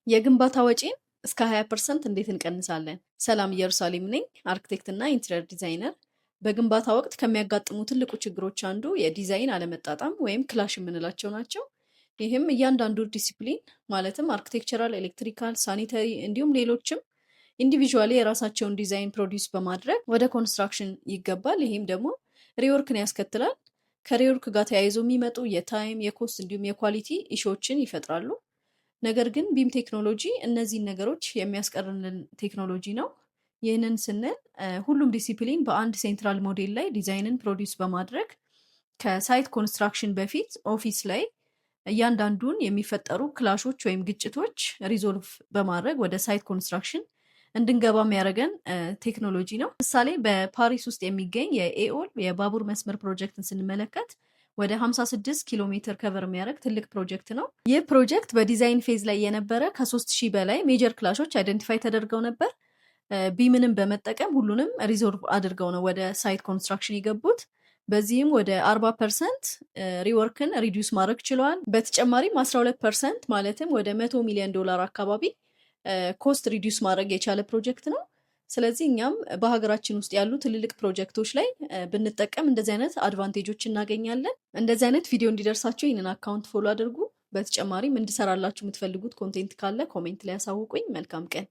የግንባታ ወጪን እስከ 20% እንዴት እንቀንሳለን? ሰላም ኢየሩሳሌም ነኝ፣ አርክቴክት እና ኢንተሪየር ዲዛይነር። በግንባታ ወቅት ከሚያጋጥሙ ትልቁ ችግሮች አንዱ የዲዛይን አለመጣጣም ወይም ክላሽ የምንላቸው ናቸው። ይህም እያንዳንዱ ዲሲፕሊን ማለትም አርክቴክቸራል፣ ኤሌክትሪካል፣ ሳኒተሪ እንዲሁም ሌሎችም ኢንዲቪዥዋሊ የራሳቸውን ዲዛይን ፕሮዲውስ በማድረግ ወደ ኮንስትራክሽን ይገባል። ይህም ደግሞ ሪወርክን ያስከትላል። ከሪወርክ ጋር ተያይዞ የሚመጡ የታይም የኮስት እንዲሁም የኳሊቲ ኢሹዎችን ይፈጥራሉ። ነገር ግን ቢም ቴክኖሎጂ እነዚህን ነገሮች የሚያስቀርልን ቴክኖሎጂ ነው። ይህንን ስንል ሁሉም ዲሲፕሊን በአንድ ሴንትራል ሞዴል ላይ ዲዛይንን ፕሮዲውስ በማድረግ ከሳይት ኮንስትራክሽን በፊት ኦፊስ ላይ እያንዳንዱን የሚፈጠሩ ክላሾች ወይም ግጭቶች ሪዞልቭ በማድረግ ወደ ሳይት ኮንስትራክሽን እንድንገባ የሚያደርገን ቴክኖሎጂ ነው። ምሳሌ በፓሪስ ውስጥ የሚገኝ የኤኦል የባቡር መስመር ፕሮጀክትን ስንመለከት ወደ 56 ኪሎ ሜትር ከቨር የሚያደርግ ትልቅ ፕሮጀክት ነው። ይህ ፕሮጀክት በዲዛይን ፌዝ ላይ የነበረ ከ3000 በላይ ሜጀር ክላሾች አይደንቲፋይ ተደርገው ነበር። ቢምንም በመጠቀም ሁሉንም ሪዞልቭ አድርገው ነው ወደ ሳይት ኮንስትራክሽን የገቡት። በዚህም ወደ 40% ሪወርክን ሪዲዩስ ማድረግ ችለዋል። በተጨማሪም 12% ማለትም ወደ $100 ሚሊዮን አካባቢ ኮስት ሪዲዩስ ማድረግ የቻለ ፕሮጀክት ነው። ስለዚህ እኛም በሀገራችን ውስጥ ያሉ ትልልቅ ፕሮጀክቶች ላይ ብንጠቀም እንደዚህ አይነት አድቫንቴጆች እናገኛለን። እንደዚህ አይነት ቪዲዮ እንዲደርሳችሁ ይህንን አካውንት ፎሎ አድርጉ። በተጨማሪም እንድሰራላችሁ የምትፈልጉት ኮንቴንት ካለ ኮሜንት ላይ ያሳውቁኝ። መልካም ቀን።